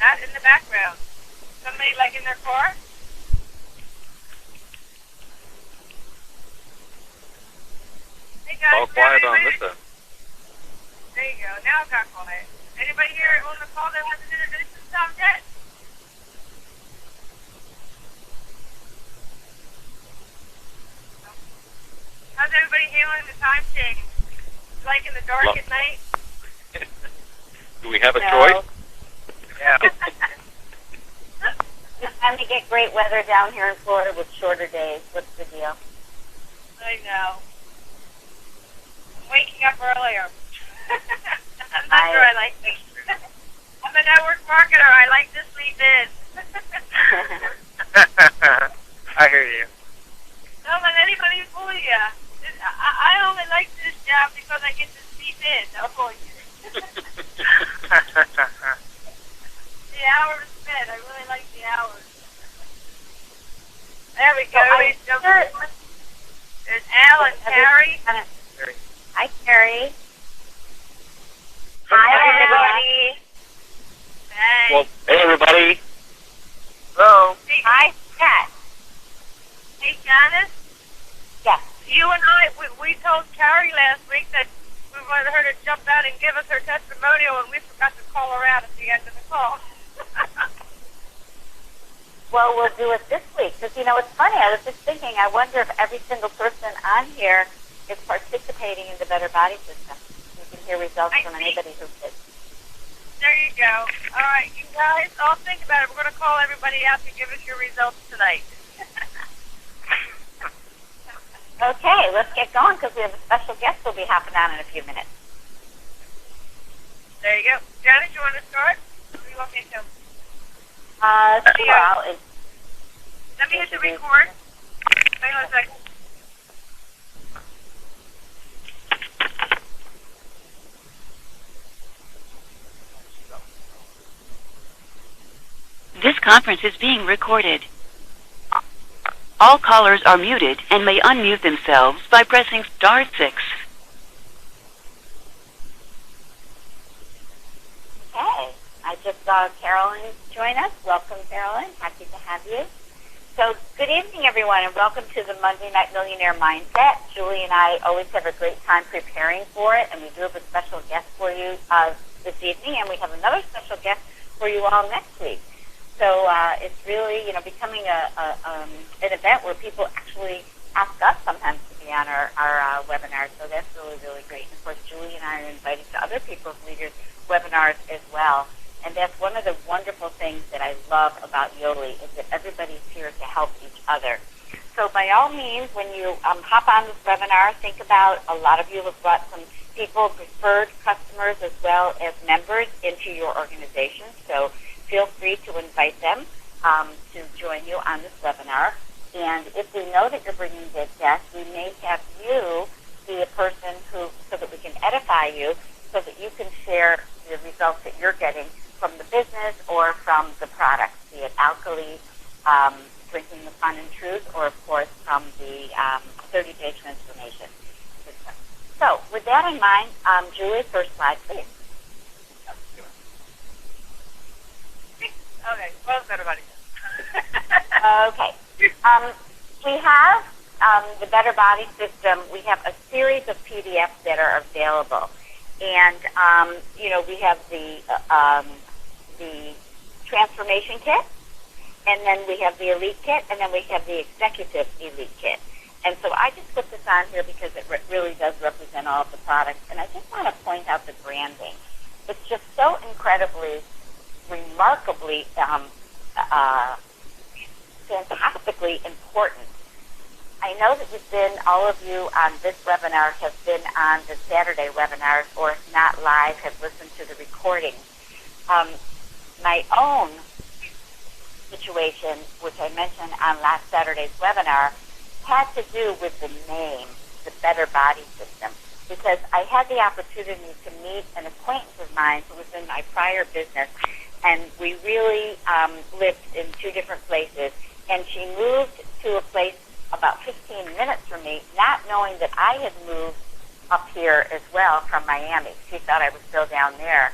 Not in the background. Somebody like in their car? Hey guys, all quiet on this end. There you go. Now it got quiet. Anybody here on the call that hasn't introduced themselves yet? How's everybody handling the time change? Like in the dark at night? Do we have a choice? Yeah. It's time to get great weather down here in Florida with shorter days. What's the deal? I know. I'm waking up earlier. I'm not sure I like this. I'm a network marketer. I like to sleep in. I hear you. Don't let anybody fool you. I only like this job because I get to sleep in. Don't fool you. The hours spent. I really like the hours. There we go. There's Al and Carrie. Hi, Carrie. Hi, everybody. Hey. Well, hey, everybody. Hello. Hi, Pat. Hey, Janice. Yes. You and I, we told Carrie last week that we wanted her to jump out and give us her testimonial, and we forgot to call her out at the end of the call. Well, we'll do it this week because, it's funny. I was just thinking, I wonder if every single person on here is participating in the Better Body System. You can hear results from anybody who is. There you go. All right, you guys, all think about it. We're going to call everybody out to give us your results tonight. Okay, let's get going because we have a special guest who'll be hopping on in a few minutes. There you go. Janice, you want to start? What do you want me to? Sure. Let me hit the record. Hang on a second. This conference is being recorded. All callers are muted and may unmute themselves by pressing *6. Okay, I just saw Carolyn join us. Welcome, Carolyn. Happy to have you. So, good evening, everyone, and welcome to the Monday Night Millionaire Mindset. Julie and I always have a great time preparing for it, and we do have a special guest for you this evening, and we have another special guest for you all next week. So it's really, becoming an event where people actually ask us sometimes to be on our webinars. So that's really, really great. And of course, Julie and I are invited to other people's leaders' webinars as well. And that's one of the wonderful things that I love about Yoli is that everybody's here to help each other. So by all means, when you hop on this webinar, think about a lot of you have brought some people, preferred customers as well as members into your organization. So feel free to invite them to join you on this webinar. And if we know that you're bringing good guests, we may have you be a person so that we can edify you, so that you can share the results that you're getting from the business or from the products, be it Alkali, Drinking the Fun and Truth, or of course from the 30-day transformation system. So with that in mind, Julie, first slide, please. Okay, well, it's everybody. Okay. We have the Better Body System. We have a series of PDFs that are available. And, we have the Transformation Kit, and then we have the Elite Kit, and then we have the Executive Elite Kit. And so I just put this on here because it really does represent all of the products. And I just want to point out the branding. It's just so incredibly, remarkably, fantastically important. I know that all of you on this webinar have been on the Saturday webinars, or if not live, have listened to the recording. My own situation, which I mentioned on last Saturday's webinar, had to do with the name, the Better Body System, because I had the opportunity to meet an acquaintance of mine who was in my prior business, and we really lived in two different places, and she moved to a place about 15 minutes from me, not knowing that I had moved up here as well from Miami. She thought I was still down there.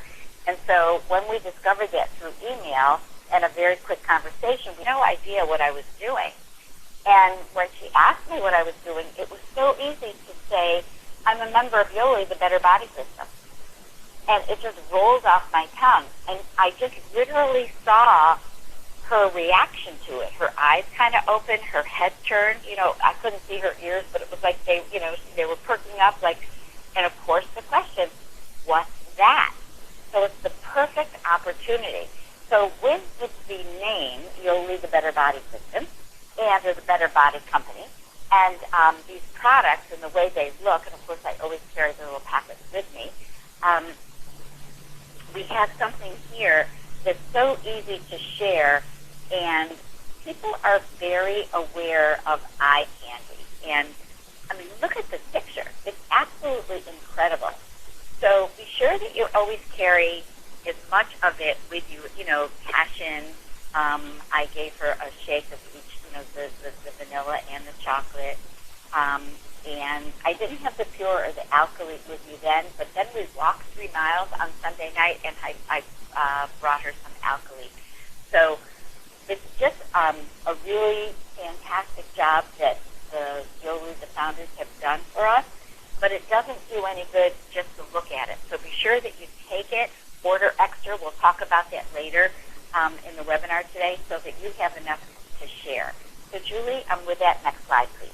And so when we discovered that through email and a very quick conversation, we had no idea what I was doing. And when she asked me what I was doing, it was so easy to say, I'm a member of Yoli, the Better Body System. And it just rolls off my tongue. And I just literally saw her reaction to it. Her eyes kind of opened, her head turned. I couldn't see her ears, but it was like they were perking up. And of course the question, what's that? So it's the perfect opportunity. So with the name, Yoli, the Better Body System, and the Better Body Company, and these products and the way they look, and of course I always carry the little packets with me, we have something here that's so easy to share, and people are very aware of eye candy. And, look at this picture. It's absolutely incredible. So be sure that you always carry as much of it with you, passion. I gave her a shake of each, the vanilla and the chocolate. And I didn't have the pure or the alkali with me then, but then we walked 3 miles on Sunday night, and I brought her some alkali. So it's just a really fantastic job that the Yoli, the founders, have done for us, but it doesn't do any good just to look at it. So be sure that you take it, order extra. We'll talk about that later in the webinar today so that you have enough to share. So Julie, with that, next slide, please.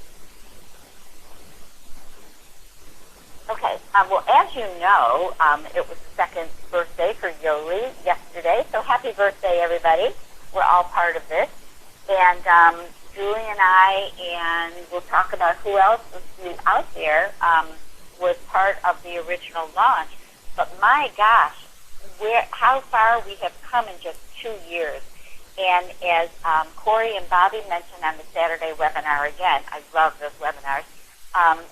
Okay, well, as you know, it was the second birthday for Yoli yesterday, so happy birthday, everybody. We're all part of this. And Julie and I, and we'll talk about who else was out there, was part of the original launch. But my gosh, how far we have come in just 2 years. And as Corey and Bobby mentioned on the Saturday webinar, again, I love those webinars,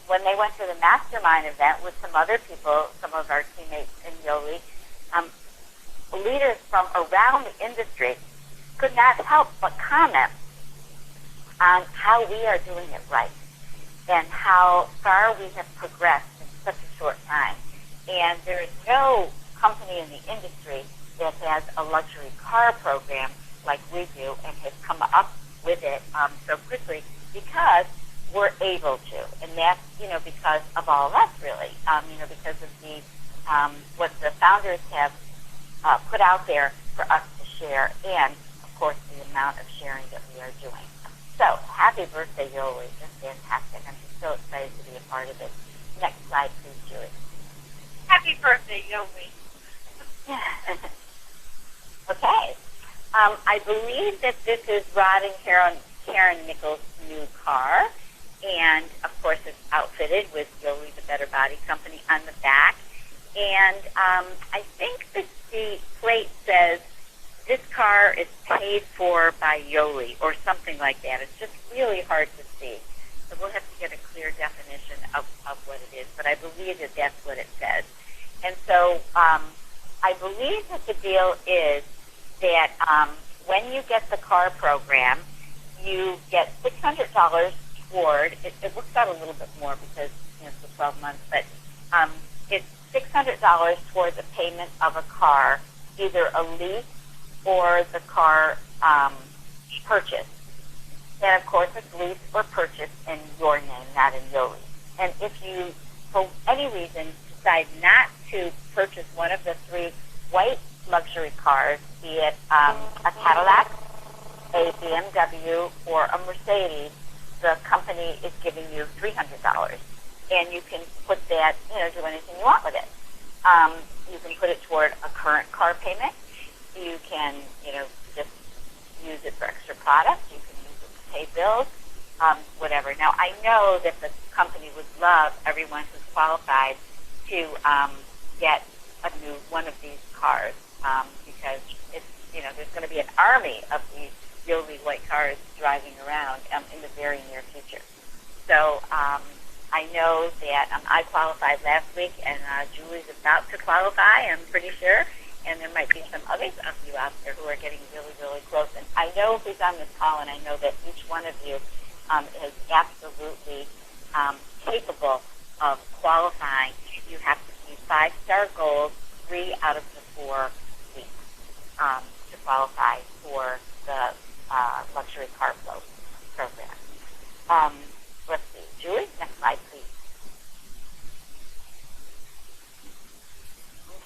when they went to the mastermind event with some other people, some of our teammates in Yoli, leaders from around the industry could not help but comment on how we are doing it right and how far we have progressed in such a short time. And there is no company in the industry that has a luxury car program like we do and has come up with it so quickly because we're able to. And that's, because of all of us, really, because of the what the founders have put out there for us to share and, of course, the amount of sharing that we are doing. So, happy birthday, Yoli. Just fantastic. I'm just so excited to be a part of it. Next slide, please, Julie. Happy birthday, Yoli. Okay. I believe that this is Rod and Karen Nichols' new car. And, of course, it's outfitted with Yoli, the Better Body Company, on the back. And I think that the plate says, this car is paid for by Yoli, or something like that. It's just really hard to see. So we'll have to get a clear definition of what it is. But I believe that that's what it says. And so I believe that the deal is that when you get the car program, you get $600 toward, it works out a little bit more because it's for 12 months, but it's $600 towards the payment of a car, either a lease or the car purchase. And, of course, it's leased or purchased in your name, not in Yoli. And if you, for any reason, decide not to purchase one of the 3 white luxury cars, be it a Cadillac, a BMW, or a Mercedes, the company is giving you $300. And you can put that, do anything you want with it. You can put it toward a current car payment. You can, just use it for extra products. You can use it to pay bills, whatever. Now, I know that the company would love everyone who's qualified to get a new one of these cars because it's, there's going to be an army of these Yoli white cars driving around in the very near future. So I know that I qualified last week, and Julie's about to qualify, I'm pretty sure. And there might be some others of you out there who are getting really, really close. And I know who's on this call, and I know that each one of you is absolutely capable of qualifying. You have to be 5-star gold, 3 out of the 4 weeks to qualify for the luxury car flow program. Let's see. Julie, next slide, please.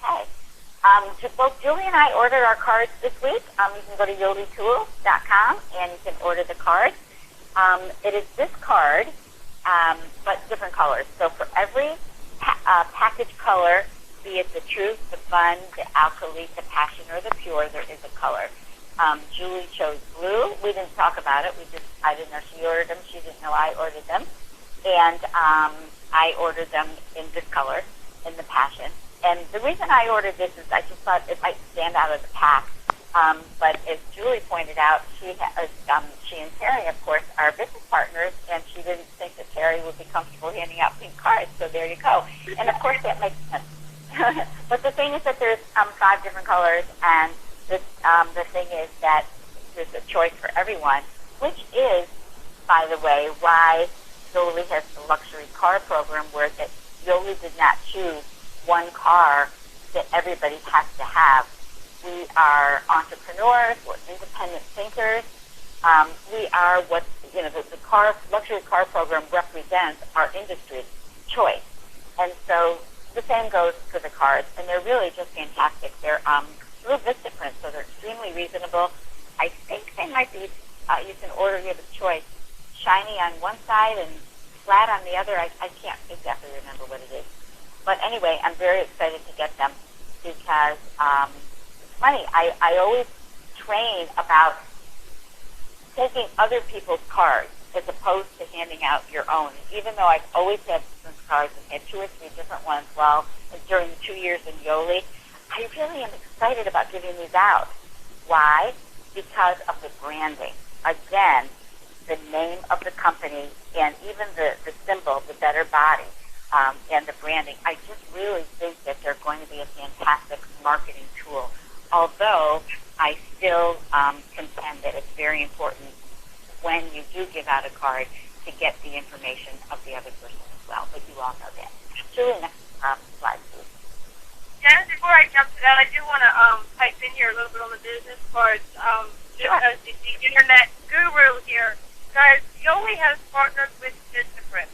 Okay. Both Julie and I ordered our cards this week. You can go to yolitools.com and you can order the card. It is this card, but different colors. So for every package color, be it the truth, the fun, the alkali, the passion, or the pure, there is a color. Julie chose blue. We didn't talk about it. I didn't know she ordered them. She didn't know I ordered them. And I ordered them in this color, in the passion. And the reason I ordered this is I just thought it might stand out of the pack. But as Julie pointed out, she and Terry, of course, are business partners, and she didn't think that Terry would be comfortable handing out pink cards. So there you go. And of course, that makes sense. But the thing is that there's 5 different colors, and the thing is that there's a choice for everyone, which is, by the way, why Yoli has the luxury car program, where that Yoli did not choose one car that everybody has to have. We are entrepreneurs. We're independent thinkers. We are what the luxury car program represents our industry choice, and so the same goes for the cards. And they're really just fantastic. They're Blue Vista print, so they're extremely reasonable. I think they might be. You can order. You have a choice: shiny on one side and flat on the other. I can't exactly remember what it is. But anyway, I'm very excited to get them because it's funny. I always train about taking other people's cards as opposed to handing out your own. Even though I've always had business cards and had 2 or 3 different ones during the 2 years in Yoli, I really am excited about giving these out. Why? Because of the branding. Again, the name of the company and even the symbol, the Better Body, and the branding. I just really think that they're going to be a fantastic marketing tool. Although I still contend that it's very important when you do give out a card to get the information of the other person as well. But you all know that. Julie, next slide, please. Janice, before I jump to that, I do want to pipe in here a little bit on the business cards. Just as the internet guru here, guys, Yoli has partnered with Vistaprint.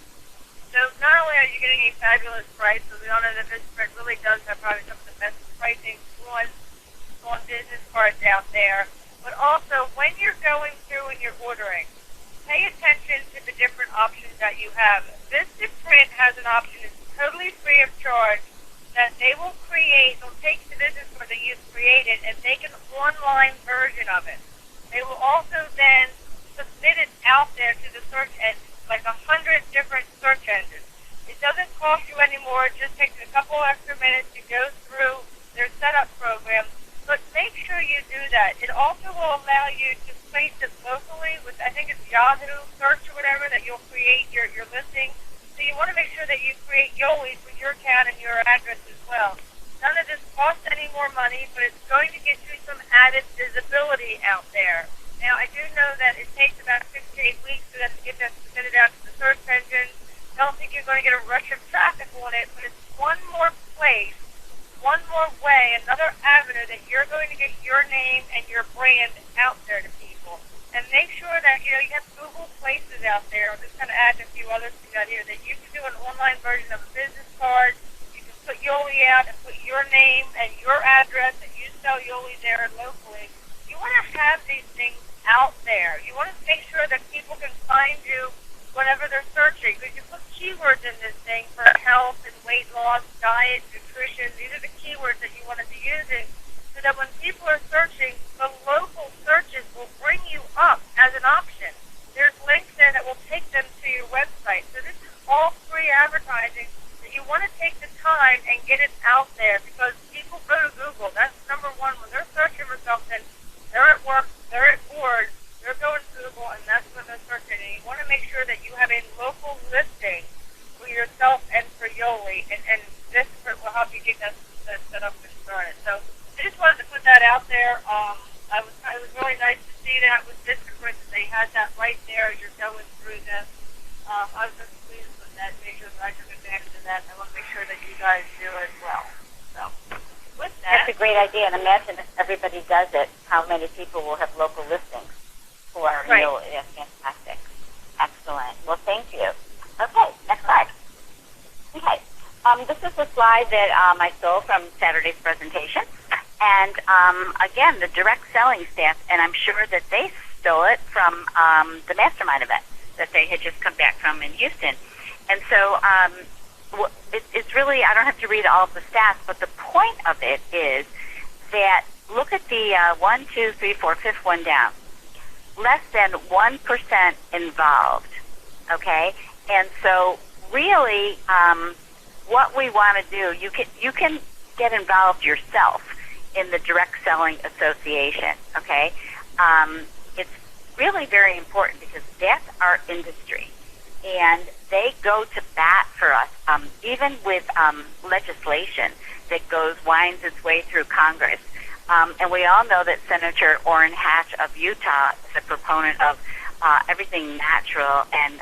So not only are you getting a fabulous price, so we all know that Vistaprint really does have probably some of the best pricing on business cards out there, but also when you're going through and you're ordering, pay attention to the different options that you have. Vistaprint has an option that's totally free of charge that they will create. They'll take the business card that you've created and make an online version of it. They will also then submit it out there to the search engine, like 100 different search engines. It doesn't cost you anymore. It just takes a couple extra minutes to go through their setup program. But make sure you do that. It also will allow you to place it locally with, I think it's Yahoo search or whatever, that you'll create your listing. So you want to make sure that you create Yoli's with your account and your address as well. None of this costs any more money, but it's going to get you some added visibility out there. Now, I do know that it takes about 6 to 8 weeks for them to get that submitted out to the search engine. Don't think you're going to get a rush of traffic on it, but it's one more place, one more way, another avenue that you're going to get your name and your brand out there to people. And make sure that, you have Google Places out there. I'll just kind of add a few other things out here that you can do an online version of a business card. You can put Yoli out and put your name and your address that you sell Yoli there locally. You want to have these things out there. You want to make sure that people can find you whenever they're searching. Because you put keywords in this thing for health and weight loss, diet, nutrition. These are the keywords that you want to be using so that when people are searching, the local searches will bring you up as an option. There's links there that will take them to your website. So this is all free advertising that you want to take the time and get it out there because people go to Google. That's number one. When they're searching for something, they're at work, they're at board, they're going to Google, and that's what they're searching. And you want to make sure that you have a local listing for yourself and for Yoli, and this will help you get that set up and started. So I just wanted to put that out there. It was really nice to see that with Vistaprint that they had that right there as you're going through this. I was just pleased with that. Make sure that I took advantage of that. I want to make sure that you guys do as well. So What's That's that? a great idea, and imagine if everybody does it, how many people will have local listings who are Right. Yeah, fantastic. Excellent. Well, thank you. Okay, next slide. Okay. This is a slide that I stole from Saturday's presentation. And again, the direct selling staff, and I'm sure that they stole it from the mastermind event that they had just come back from in Houston. And so it's really, I don't have to read all of the stats, but the point of it is that look at the 1, 2, 3, 4, fifth one down. Less than 1% involved, okay? And so really what we want to do, you can get involved yourself in the Direct Selling Association, okay? It's really very important because that's our industry. And they go to bat for us, even with legislation that winds its way through Congress. And we all know that Senator Orrin Hatch of Utah is a proponent of everything natural, and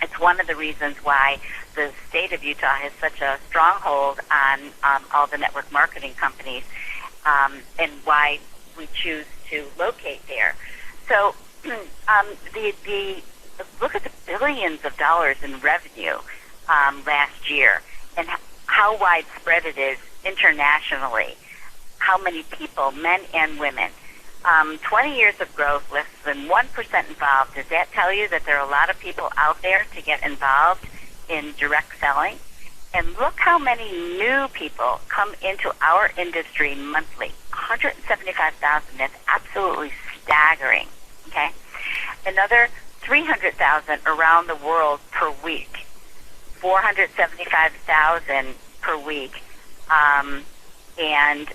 it's one of the reasons why the state of Utah has such a stronghold on all the network marketing companies, and why we choose to locate there. So look at the billions of dollars in revenue last year, and how widespread it is internationally. How many people, men and women. 20 years of growth, less than 1% involved. Does that tell you that there are a lot of people out there to get involved in direct selling? And look how many new people come into our industry monthly. 175,000. That's absolutely staggering. Okay? Another 300,000 around the world per week. 475,000 per week. And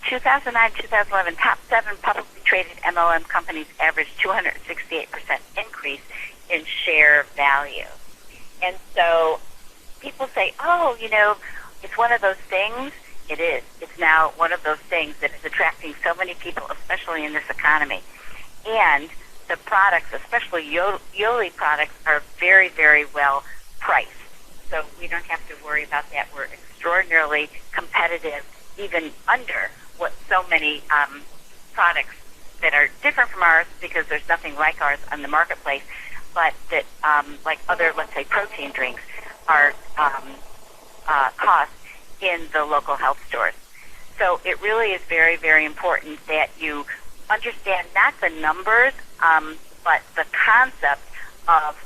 2009, 2011, top 7 publicly traded MLM companies averaged 268% increase in share value. And so people say, oh, it's one of those things. It is. It's now one of those things that is attracting so many people, especially in this economy. And the products, especially Yoli products, are very, very well priced. So we don't have to worry about that. We're extraordinarily competitive, even under what so many products that are different from ours, because there's nothing like ours on the marketplace, but that like other, let's say, protein drinks are cost in the local health stores. So it really is very, very important that you understand not the numbers, but the concept of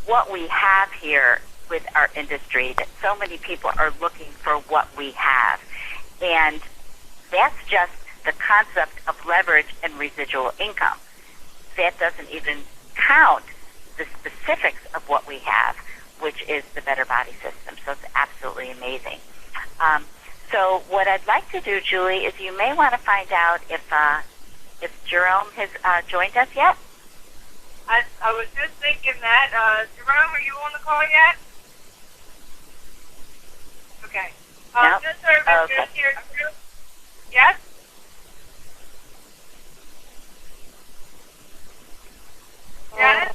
what we have here with our industry, that so many people are looking for what we have. And that's just the concept of leverage and residual income. That doesn't even count the specifics of what we have, which is the Better Body System. So it's absolutely amazing. So what I'd like to do, Julie, is you may want to find out if Jerome has joined us yet. I was just thinking that. Jerome, are you on the call yet? Okay. No? Just so everybody's Okay. here. Yes? Yes?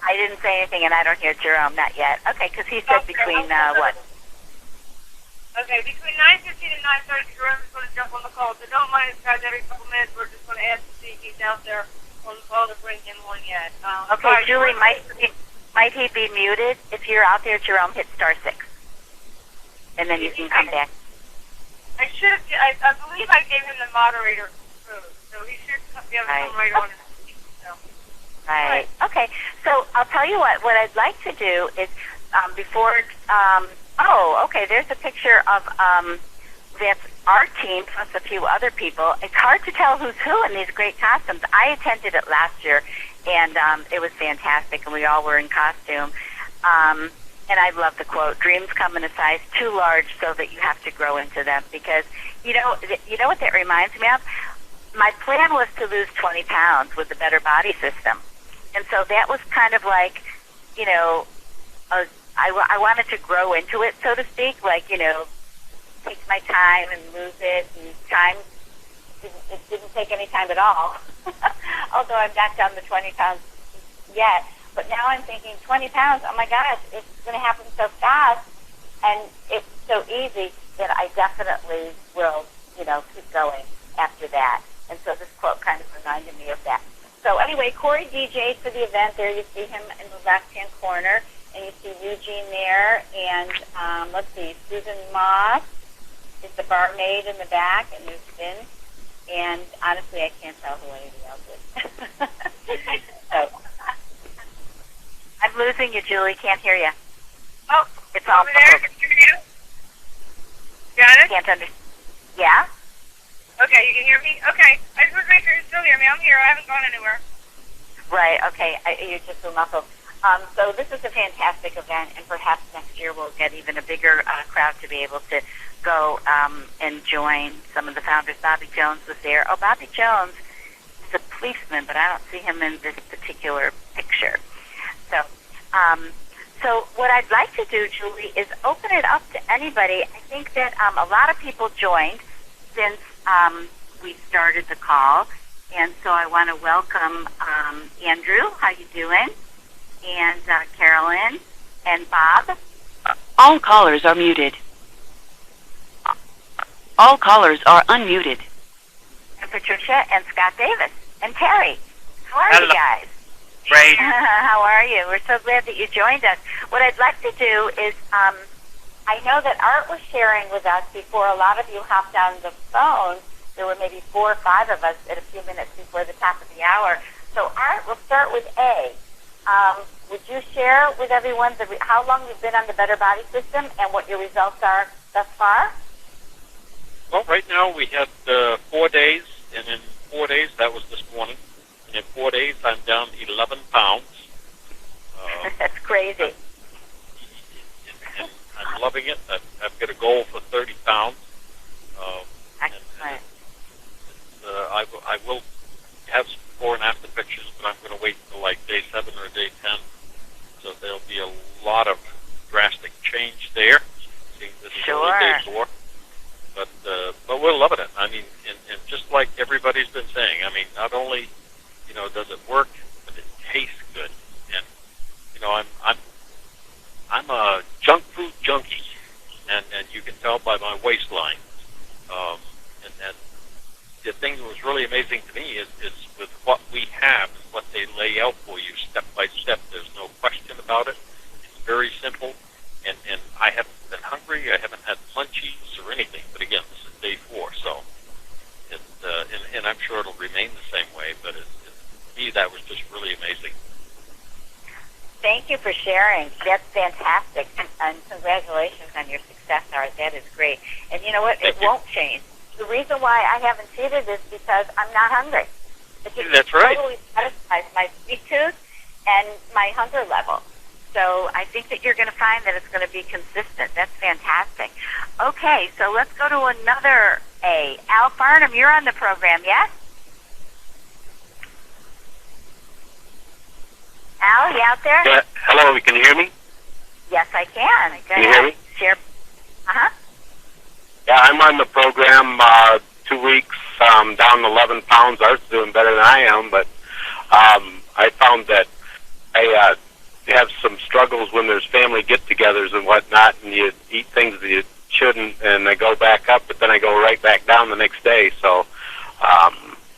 I didn't say anything, and I don't hear Jerome, not yet. Okay, because he said between what? Okay, between 9:15 and 9:30, Jerome's going to jump on the call. So don't mind us, guys. Every couple minutes, we're just going to ask to see if he's out there on the call to bring him on yet. Okay, all right, Julie, might he be muted? If you're out there, Jerome, hit *6, and then you can come back. I should have. I believe I gave him the moderator code, so he should be able to come right on. So. Right. Okay. So I'll tell you what I'd like to do is before. Okay. There's a picture of that's our team plus a few other people. It's hard to tell who's who in these great costumes. I attended it last year, and it was fantastic, and we all were in costume. And I love the quote: "Dreams come in a size too large, so that you have to grow into them." Because you know what that reminds me of. My plan was to lose 20 pounds with the Better Body System, and so that was kind of like, I wanted to grow into it, so to speak. Like, take my time and lose it, and it didn't take any time at all. Although I'm not down to 20 pounds yet. But now I'm thinking 20 pounds, oh my gosh, it's going to happen so fast. And it's so easy that I definitely will, keep going after that. And so this quote kind of reminded me of that. So anyway, Corey DJ'd for the event. There you see him in the left-hand corner, and you see Eugene there, and let's see, Susan Moss is the barmaid in the back, and there's Vin. And honestly, I can't tell who anybody else is. So, I'm losing you, Julie. Can't hear you. Oh, It's all over there. Can you hear me? Got it? Can't understand. Yeah? Okay, you can hear me? Okay. I just want to make sure you still hear me. I'm here. I haven't gone anywhere. Right, okay. You're just so muffled. So this is a fantastic event, and perhaps next year we'll get even a bigger crowd to be able to go and join some of the founders. Bobby Jones was there. Oh, Bobby Jones is a policeman, but I don't see him in this particular picture. So what I'd like to do, Julie, is open it up to anybody. I think that a lot of people joined since we started the call, and so I want to welcome Andrew. How you doing? And Carolyn and Bob. All callers are muted. All callers are unmuted. And Patricia and Scott Davis and Terry. How are Hello. you guys? Great. How are you? We're so glad that you joined us. What I'd like to do is, I know that Art was sharing with us before a lot of you hopped on the phone. There were maybe 4 or 5 of us at a few minutes before the top of the hour. So Art, we'll start with A. Would you share with everyone how long you've been on the Better Body System and what your results are thus far? Well, right now we had 4 days, and in 4 days, that was this morning, and in 4 days I'm down 11 pounds. That's crazy. And I'm loving it. I've got a goal for 30 pounds. Excellent. I will have some before and after pictures, but I'm going to wait until like day 7 or day 10. So there'll be a lot of drastic change there. This is only day 4. But we're loving it. I mean, and just like everybody's been saying, I mean, not only, does it work, but it tastes good. And, I'm a junk food junkie, and you can tell by my waistline. And the thing that was really amazing to me is with what we have, what they lay out for you step by step. There's no question about it. It's very simple. And I haven't been hungry. I haven't had munchies or anything. But again, this is day 4, so and I'm sure it'll remain the same way. But to me, that was just really amazing. Thank you for sharing. That's fantastic. And congratulations on your success, Art. That is great. And you know what? Thank it you. won't change. The reason why I haven't cheated is because I'm not hungry. It just That's right. totally satisfies my sweet tooth and my hunger level. So I think that you're going to find that it's going to be consistent. That's fantastic. Okay, so let's go to another A. Al Farnham, you're on the program, yes? Al, you out there? Yeah. Hello, can you hear me? Yes, I can. Go Can you ahead. hear me? Share. Uh-huh. Yeah, I'm on the program 2 weeks, down 11 pounds. Art's doing better than I am, but I found that I have some struggles when there's family get-togethers and whatnot, and you eat things that you shouldn't, and I go back up, but then I go right back down the next day. So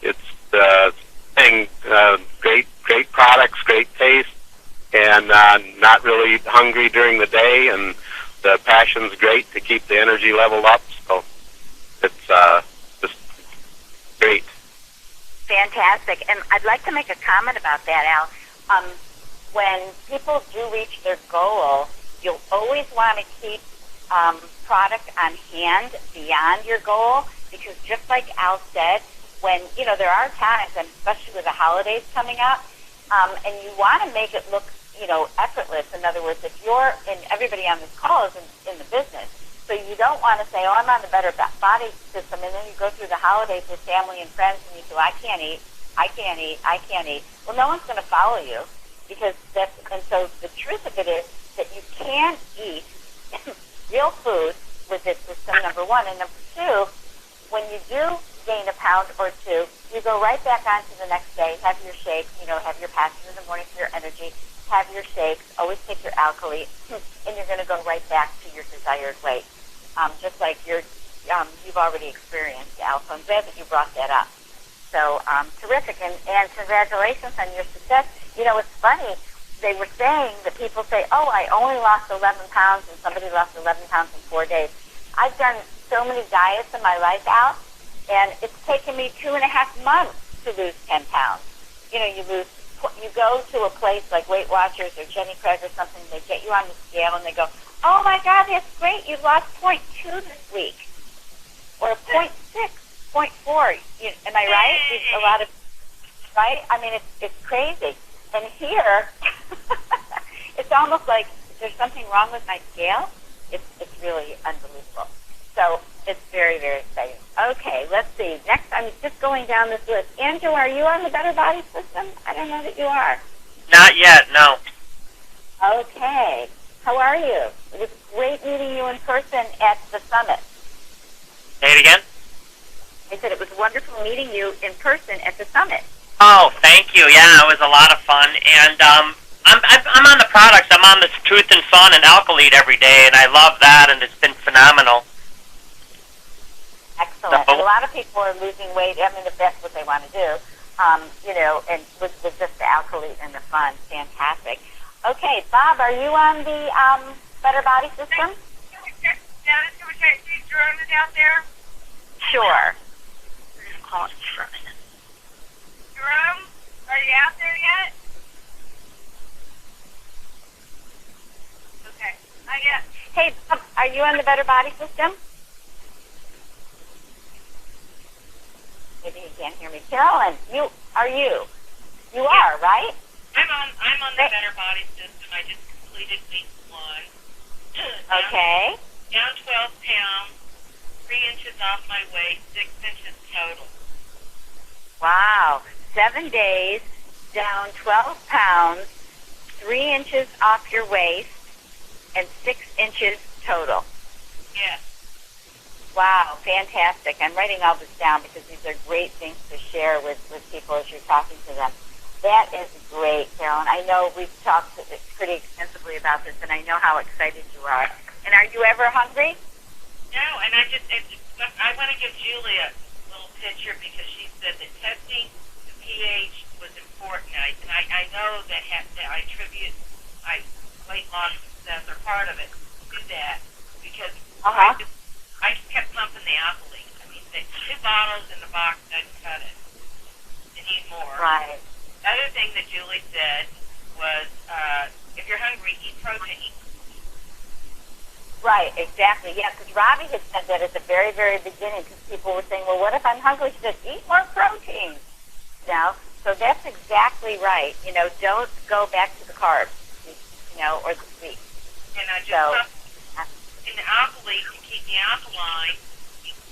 it's the thing, great products, great taste, and not really hungry during the day, and the passion's great to keep the energy level up. So it's just great. Fantastic. And I'd like to make a comment about that, Al. When people do reach their goal, you'll always want to keep product on hand beyond your goal, because just like Al said, when, there are times, and especially with the holidays coming up, and you want to make it look, effortless. In other words, if you're, and everybody on this call is in the business, so you don't want to say, I'm on the Better Body System, and then you go through the holidays with family and friends, and you say, I can't eat. Well, no one's going to follow you, because and so the truth of it is that you can eat real food with this system, number 1. And number 2, when you do gain a pound or 2, you go right back on to the next day, have your shake, have your passion in the morning for your energy, have your shakes, always take your Alkalite, and you're going to go right back to your desired weight, just like you've already experienced, Alpha. I'm glad that you brought that up. So terrific, and congratulations on your success. You know, it's funny. They were saying that people say, oh, I only lost 11 pounds, and somebody lost 11 pounds in 4 days. I've done so many diets in my life, Al, and it's taken me 2.5 months to lose 10 pounds. You know, you go to a place like Weight Watchers or Jenny Craig or something, they get you on the scale, and they go, oh, my God, that's great. You lost 0.2 this week, or 0.6, 0.4. Am I right? It's a lot of, right? I mean, it's crazy. And here, it's almost like there's something wrong with my scale. It's really unbelievable. So it's very, very exciting. Okay, let's see. Next, I'm just going down this list. Andrew, are you on the Better Body System? I don't know that you are. Not yet, no. Okay. How are you? It was great meeting you in person at the summit. Say it again? I said it was wonderful meeting you in person at the summit. Oh, thank you. Yeah, it was a lot of fun. And I'm on the products. I'm on this Truth and Fun and Alkalite every day, and I love that, and it's been phenomenal. Excellent. And a lot of people are losing weight. I mean, if that's what they want to do, you know, and with just the Alkalite and the Fun, fantastic. Okay, Bob, are you on the Better Body System? Jerome is out there. Sure. Jerome, are you out there yet? Okay, not yet. Hey, Bob, are you on the Better Body System? Maybe he can't hear me. Carolyn, you are, right? I'm on the Better Body System. I just completed week 1. Okay. Down 12 pounds, 3 inches off my waist, 6 inches total. Wow. 7 days, down 12 pounds, 3 inches off your waist, and 6 inches total. Yes. Wow, fantastic. I'm writing all this down because these are great things to share with people as you're talking to them. That is great, Carolyn. I know we've talked pretty extensively about this, and I know how excited you are. And are you ever hungry? No, and I want to give Julie a little picture because she said that testing the pH was important. And I know that I attribute my weight loss success or part of it to that because I kept pumping the Alkalite. I mean, the 2 bottles in the box doesn't cut it. You need more. Right. The other thing that Julie said was, if you're hungry, eat protein. Right, exactly. Yeah, because Robbie had said that at the very, very beginning because people were saying, well, what if I'm hungry? She said, eat more protein. You know, so that's exactly right. You know, don't go back to the carbs, you know, or the sweets. And I just in the Alkalite to keep me alkaline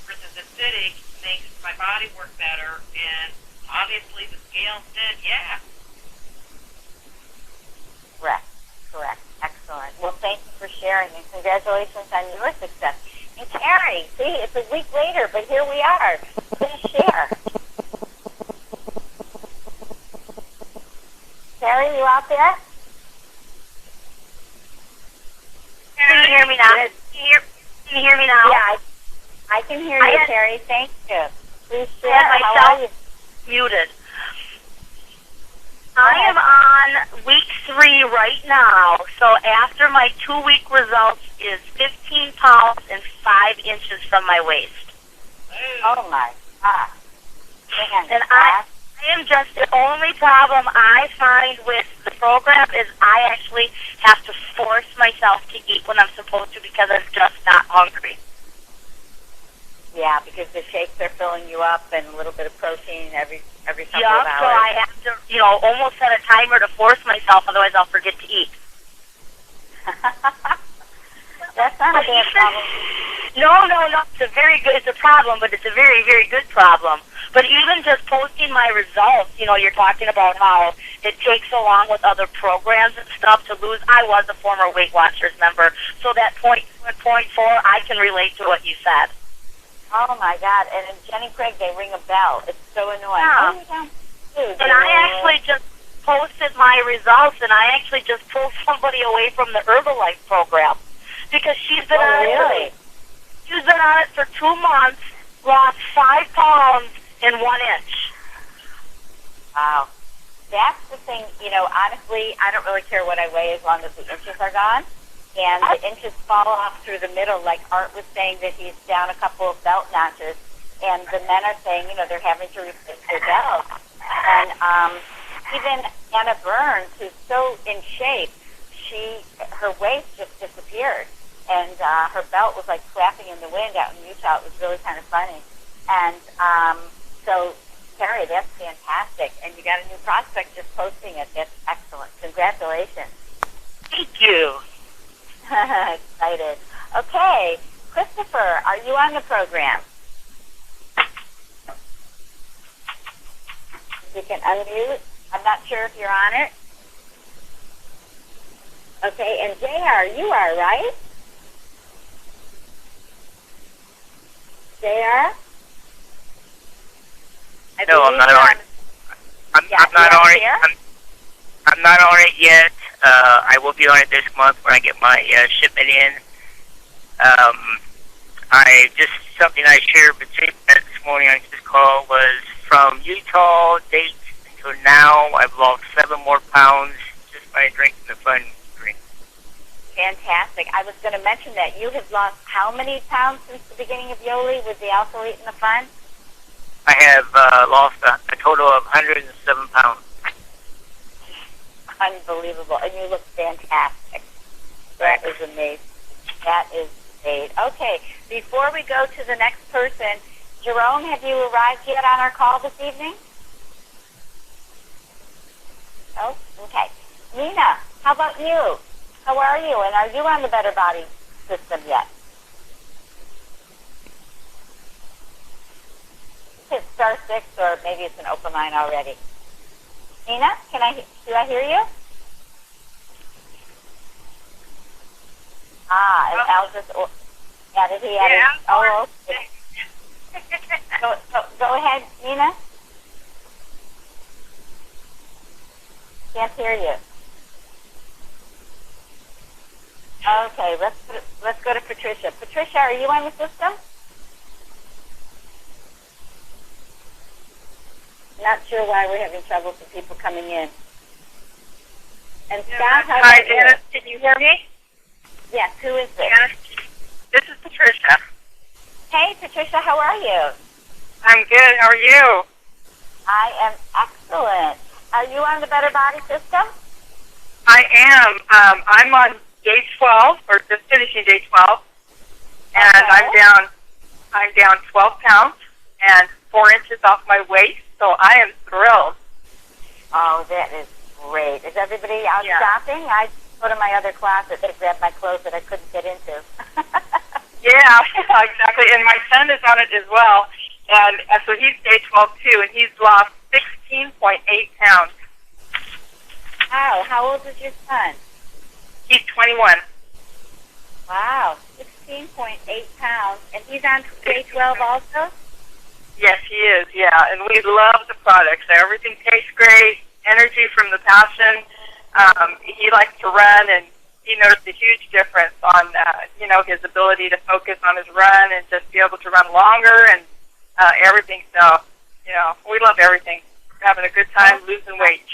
versus acidic makes my body work better, and obviously the scale said, yeah. Correct. Excellent. Well, thank you for sharing, and congratulations on your success. And Carrie, see, it's a week later, but here we are. Please share. Carrie, you out there? Can you hear me now? Can you hear me now? Yeah, I can hear you, Carrie. Thank you. Please share. How are you? Muted. I am on week 3 right now, so after my 2-week results is 15 pounds and 5 inches from my waist. Oh, my God. And I am just, the only problem I find with the program is I actually have to force myself to eat when I'm supposed to because I'm just not hungry. Yeah, because the shakes are filling you up and a little bit of protein every couple of hours. So I have to, almost set a timer to force myself, otherwise I'll forget to eat. That's not a bad problem. No. It's a problem, but it's a very, very good problem. But even just posting my results, you're talking about how it takes so long with other programs and stuff to lose. I was a former Weight Watchers member, so that point 4, I can relate to what you said. Oh, my God. And in Jenny Craig, they ring a bell. It's so annoying. Yeah. And I actually just posted my results, and I actually just pulled somebody away from the Herbalife program because she's been on it. She's been on it for 2 months, lost 5 pounds in 1 inch. Wow. That's the thing, honestly, I don't really care what I weigh as long as the inches are gone. And the inches fall off through the middle, like Art was saying that he's down a couple of belt notches. And the men are saying, they're having to replace their belts. And even Anna Burns, who's so in shape, her waist just disappeared. And her belt was like flapping in the wind out in Utah. It was really kind of funny. And so, Carrie, that's fantastic. And you got a new prospect just posting it. That's excellent. Congratulations. Thank you. Excited. Okay, Christopher, are you on the program? You can unmute. I'm not sure if you're on it. Okay, and JR, you are, right? JR? No, I'm not on it. I'm not on it yet. I will be on it this month when I get my shipment in. Something I shared between this morning on this call was from Utah dates until now, I've lost 7 more pounds just by drinking the fun drink. Fantastic. I was going to mention that you have lost how many pounds since the beginning of Yoli with the Alkaloid and the Fun? I have lost a total of 107 pounds. Unbelievable. And you look fantastic. That is amazing. That is great. Okay, before we go to the next person, Jerome, have you arrived yet on our call this evening? Oh, okay. Nina, how about you? How are you? And are you on the Better Body system yet? Hit *6, or maybe it's an open line already. Nina, do I hear you? And Al just added, he added, oh, okay. Go ahead, Nina. Can't hear you. Okay, let's go to Patricia. Patricia, are you on the system? Not sure why we're having trouble with people coming in. And Scott, how hi, about you? Janice. Can you hear me? Yes, who is this? Janice, this is Patricia. Hey, Patricia, how are you? I'm good. How are you? I am excellent. Are you on the Better Body system? I am. I'm on day 12, or just finishing day 12, and Okay. I'm down 12 pounds and 4 inches off my waist. So I am thrilled. Oh, that is great. Is everybody out shopping? I go to my other closet to grab my clothes that I couldn't get into. Yeah, exactly. And my son is on it as well. And so he's day 12 too, and he's lost 16.8 pounds. Wow, how old is your son? He's 21. Wow, 16.8 pounds. And he's on day 12 also? Yes, he is, yeah. And we love the products. Everything tastes great. Energy from the passion. He likes to run, and he noticed a huge difference on, his ability to focus on his run and just be able to run longer and everything. So, we love everything. We're having a good time losing weight.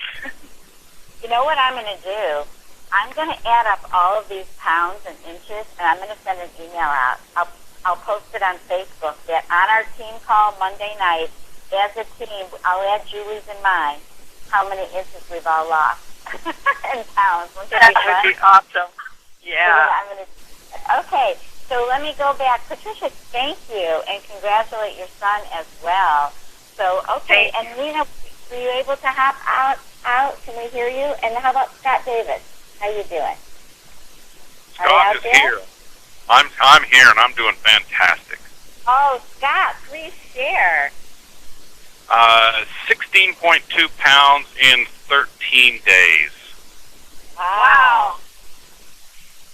You know what I'm going to do? I'm going to add up all of these pounds and inches, and I'm going to send an email out. I'll post it on Facebook that on our team call Monday night, as a team, I'll add Julie's and mine, how many inches we've all lost in pounds. That would be awesome. Yeah. Okay, so let me go back. Patricia, thank you, and congratulate your son as well. So, okay, and Nina, were you able to hop out? Can we hear you? And how about Scott Davis? How you doing? Scott is here. I'm here, and I'm doing fantastic. Oh, Scott, please share. 16.2 pounds in 13 days. Wow.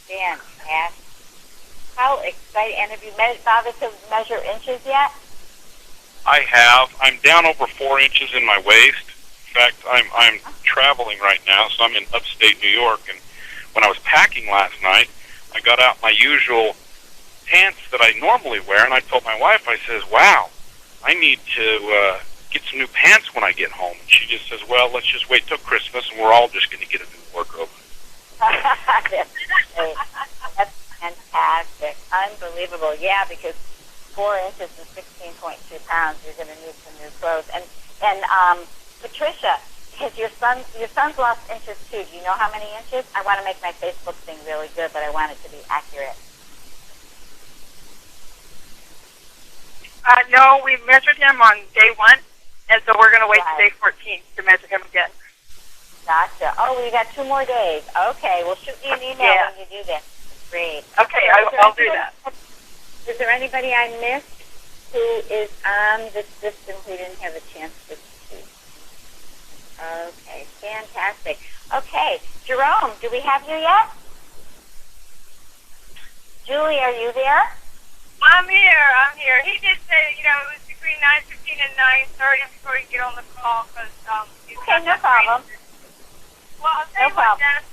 Fantastic. How exciting. And have you bothered to measure inches yet? I have. I'm down over 4 inches in my waist, fact, I'm traveling right now, so I'm in upstate New York. And when I was packing last night, I got out my usual pants that I normally wear, and I told my wife, I says, "Wow, I need to get some new pants when I get home." And she just says, "Well, let's just wait till Christmas, and we're all just going to get a new wardrobe." That's fantastic. Unbelievable. Yeah, because 4 inches and 16.2 pounds, you're going to need some new clothes. And Patricia, has your son's lost inches too? Do you know how many inches? I want to make my Facebook thing really good, but I want it to be accurate. No, we measured him on day 1, and so we're going to wait to day 14 to measure him again. Gotcha. Oh, we got 2 more days. Okay, we'll shoot you an email when you do that. Great. Okay, I'll do that. Is there anybody I missed who is on the system who didn't have a chance to speak? Okay, fantastic. Okay, Jerome, do we have you yet? Julie, are you there? I'm here. He did say, it was between 9:15 and 9:30 before he get on the call, because okay, no problem. Well, I'll tell you what, Dennis,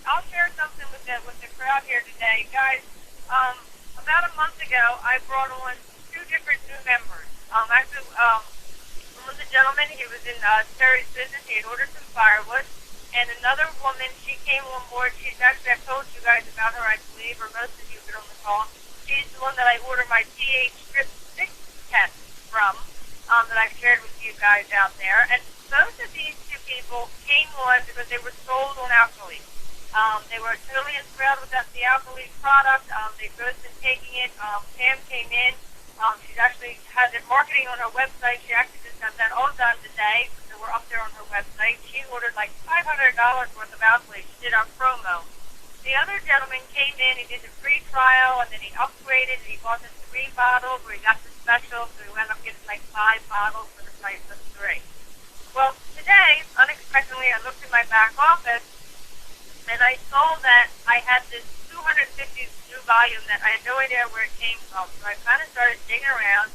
I'll share something with the crowd here today. Guys, about a month ago, I brought on 2 different new members. Actually, one was a gentleman, he was in Terry's business, he had ordered some firewood, and another woman, she came on board, she's actually, I've told you guys about her, I believe, or most of you have been on the call. She's the one that I ordered my pH strip 6 test from, that I've shared with you guys out there. And both of these 2 people came on because they were sold on Alkaline. They were totally enthralled with the Alkaline product. They've both been taking it. Pam came in. She's actually has it marketing on her website. She actually just got that all done today. So we're up there on her website. She ordered like $500 worth of Alkaline. She did our promo. The other gentleman came in, he did the free trial, and then he upgraded, and he bought the 3 bottles, where he got the special, so he wound up getting like 5 bottles for the price of 3. Well, today, unexpectedly, I looked in my back office, and I saw that I had this 250 new volume that I had no idea where it came from. So I kind of started digging around,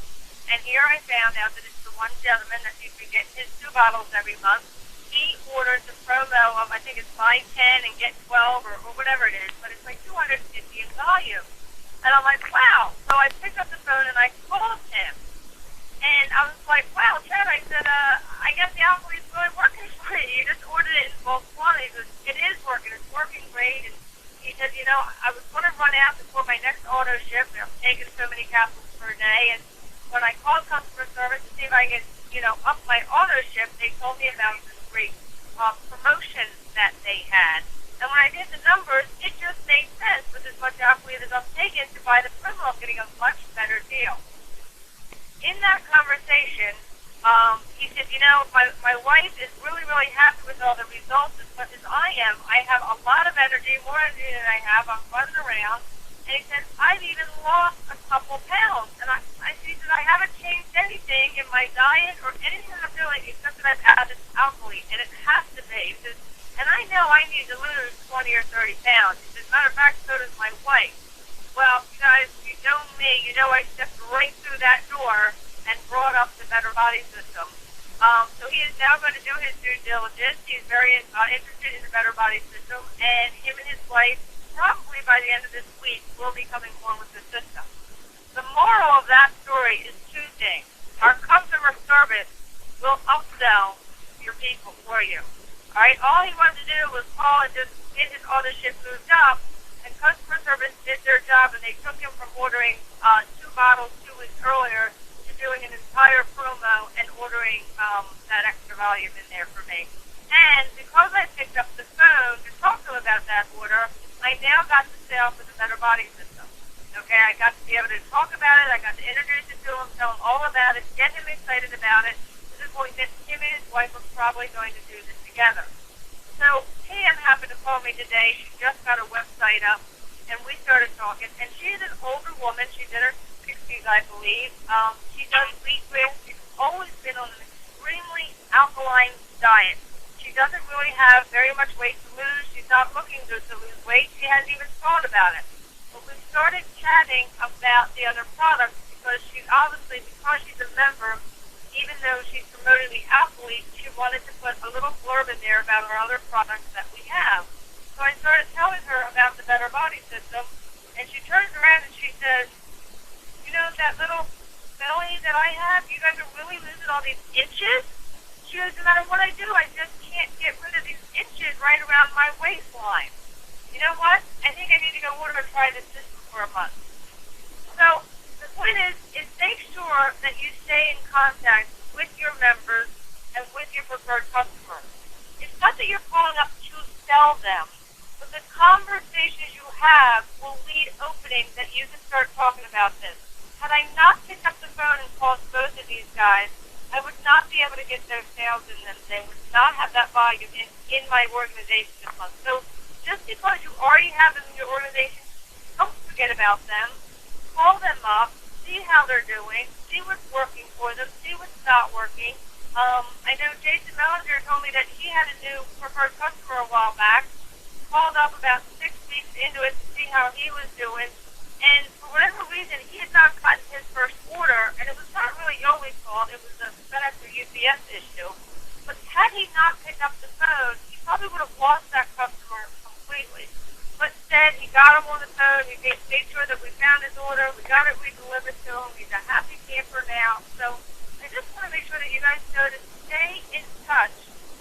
and here I found out that it's the one gentleman that used to get his 2 bottles every month. He ordered the promo of, I think it's buy 10 and get 12 or whatever it is, but it's like 250 in volume. And I'm like, wow. So I picked up the phone and I called him. And I was like, wow, Chad, I said, I guess the Alkaline's really working for you. You just ordered it in bulk quantities. It is working. It's working great. And he said, I was going to run out before my next auto ship. I'm taking so many capsules per day. And when I called customer service to see if I could, up my auto ship, they told me about this great promotion that they had. And when I did the numbers, it just made sense with as much Alkaline as I'm taking to buy the promo. I'm getting a much better deal. In that conversation, he said, my wife is really, really happy with all the results as much as I am. I have a lot of energy, more energy than I have. I'm running around. And he said, I've even lost a couple pounds. And he said, I haven't changed anything in my diet or anything that I'm doing except that I've added Alkaline. And it has to be. He says, and I know I need to lose 20 or 30 pounds. He says, matter of fact, so does my wife. Well, you guys, you know me. You know I stepped right through that door and brought up the Better Body System. So he is now going to do his due diligence. He's very interested in the Better Body System. And him and his wife, probably by the end of this week, will be coming on with the system. The moral of that story is 2 things. Our customer service will upsell your people for you. All right? All he wanted to do was call and just get his auto ship moved up, and customer service did their job, and they took him from ordering 2 bottles 2 weeks earlier to doing an entire promo and ordering that extra volume in there for me. And because I picked up the phone to talk to him about that order, I now got the sale for the Better Body System. Okay, I got to be able to talk about it. I got to introduce it to him, tell him all about it, get him excited about it, to the point that him and his wife are probably going to do this together. So Pam happened to call me today. She just got a website up, and we started talking. And she's an older woman. She's in her 60s, I believe. She does wheat bread. She's always been on an extremely alkaline diet. She doesn't really have very much weight to lose. She's not looking to lose weight. She hasn't even thought about it. But we started chatting about the other products because she's obviously, because she's a member, even though she's promoting the athlete, she wanted to put a little blurb in there about our other products that we have. So I started telling her about the Better Body System, and she turns around and she says, you know, that little belly that I have, you guys are really losing all these inches? She goes, no matter what I do, I just can't get rid of these inches right around my waistline. You know what? I think I need to go order and try this system for a month. So the point is make sure that you stay in contact with your members and with your preferred customers. It's not that you're calling up to sell them, but the conversations you have will lead openings that you can start talking about this. Had I not picked up the phone and called both of these guys, I would not be able to get those sales in them. They would not have that volume in my organization this month. So just because you already have them in your organization, don't forget about them. Call them up, see how they're doing, see what's working for them, see what's not working. I know Jason Mellinger told me that he had a new preferred customer a while back, called up about 6 weeks into it to see how he was doing, and for whatever reason, he had not gotten his first order, and it was not really Yoli's fault, it was a FedEx or UPS issue. But had he not picked up the phone, he probably would have lost that customer completely. But instead, he got him on the phone, we made sure that we found his order, we got it redelivered to him, he's a happy camper now. So I just want to make sure that you guys know to stay in touch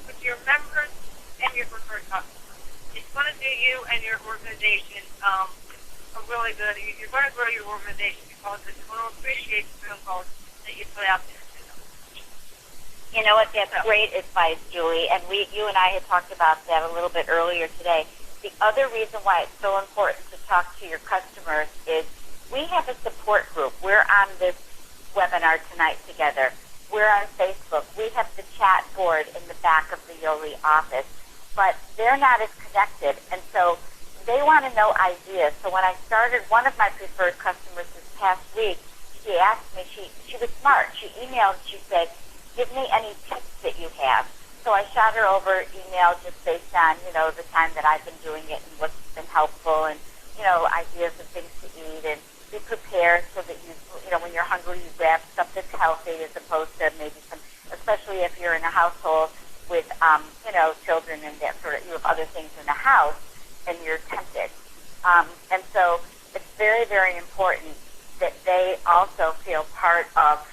with your members and your preferred customers. It's going to do you and your organization are really good. You're going to grow your organization because it's going to appreciate the phone calls that you put out there to them. You know what? That's great advice, Julie. And you and I had talked about that a little bit earlier today. The other reason why it's so important to talk to your customers is we have a support group. We're on this webinar tonight together. We're on Facebook. We have the chat board in the back of the Yoli office, but they're not as connected, and so they want to know ideas. So when I started one of my preferred customers this past week, she asked me, she was smart. She emailed, she said, give me any tips that you have. So I shot her over email just based on, you know, the time that I've been doing it and what's been helpful and, you know, ideas of things to eat and be prepared so that you know, when you're hungry, you grab stuff that's healthy as opposed to maybe some, especially if you're in a household with, you know, children and that sort of, you have other things in the house and you're tempted. And so it's very, very important that they also feel part of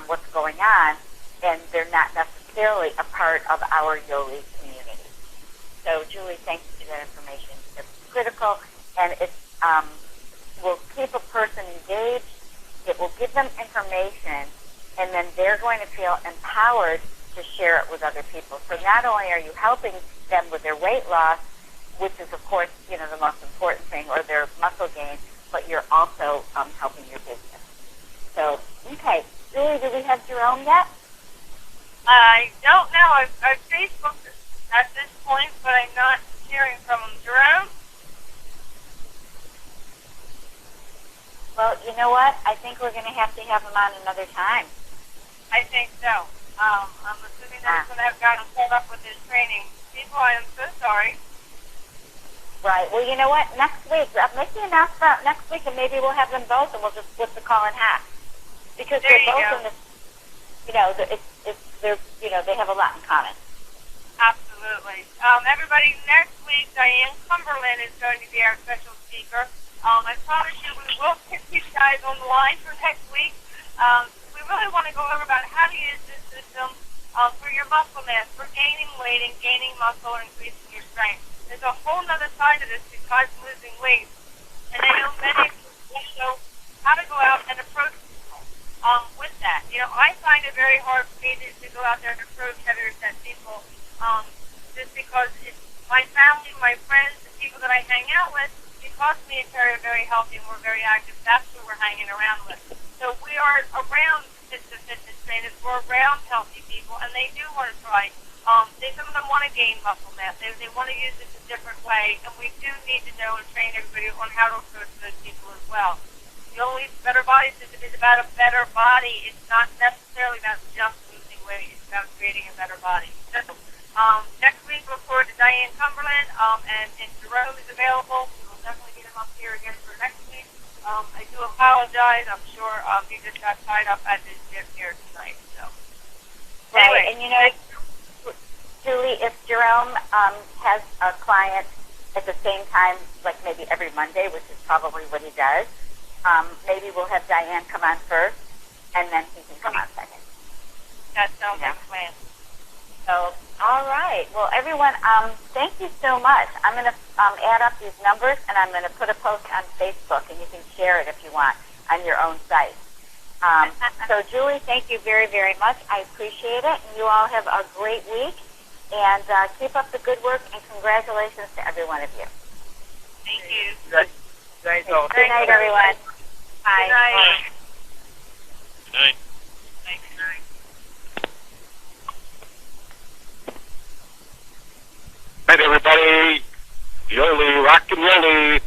what's going on, and they're not necessarily a part of our Yoli community. So, Julie, thank you for that information. It's critical, and it will keep a person engaged. It will give them information, and then they're going to feel empowered to share it with other people. So not only are you helping them with their weight loss, which is, of course, you know, the most important thing, or their muscle gain, but you're also helping your business. So, okay. Julie, do we have Jerome yet? I don't know. I've Facebooked at this point, but I'm not hearing from him. Jerome? Well, you know what? I think we're going to have him on another time. I think so. I'm assuming that he's going to have gotten caught up with his training. People, I am so sorry. Right. Well, you know what? Next week, make the announcement next week, and maybe we'll have them both, and we'll just split the call in half. Because they're both in the, you know, they're, you know, they have a lot in common. Absolutely. Everybody, next week, Diane Cumberland is going to be our special speaker. I promise you we will get you guys on the line for next week. We really want to go over about how to use this system for your muscle mass, for gaining weight and gaining muscle or increasing your strength. There's a whole other side of this besides losing weight. And I know many of you will know how to go out and approach people with that. You know, I find it very hard for me to go out there and approach heavier set people just because it's my family, my friends, the people that I hang out with, because me and Terry are very healthy and we're very active, that's who we're hanging around with. So we are around fitness trainers, we're around healthy people, and they do want to try. Some of them want to gain muscle mass. They want to use this a different way, and we do need to know and train everybody on how to approach those people as well. The only Better Body System is about a better body. It's not necessarily about just losing weight. It's about creating a better body. So next week, we'll look forward to Diane Cumberland, and if Jerome is available, we will definitely get him up here again for next week. I do apologize. I'm sure he just got tied up at his gym here tonight. So. Jerome has a client at the same time, like maybe every Monday, which is probably what he does. Maybe we'll have Diane come on first, and then he can come on second. That sounds like a plan. So, all right. Well, everyone, thank you so much. I'm going to add up these numbers, and I'm going to put a post on Facebook, and you can share it if you want on your own site. So, Julie, thank you very, very much. I appreciate it, and you all have a great week. And keep up the good work, and congratulations to every one of you. Thank you. Good Good night, everyone. Bye. Good night. Good night. Good night. Night, everybody. Yoli, rock and yoli.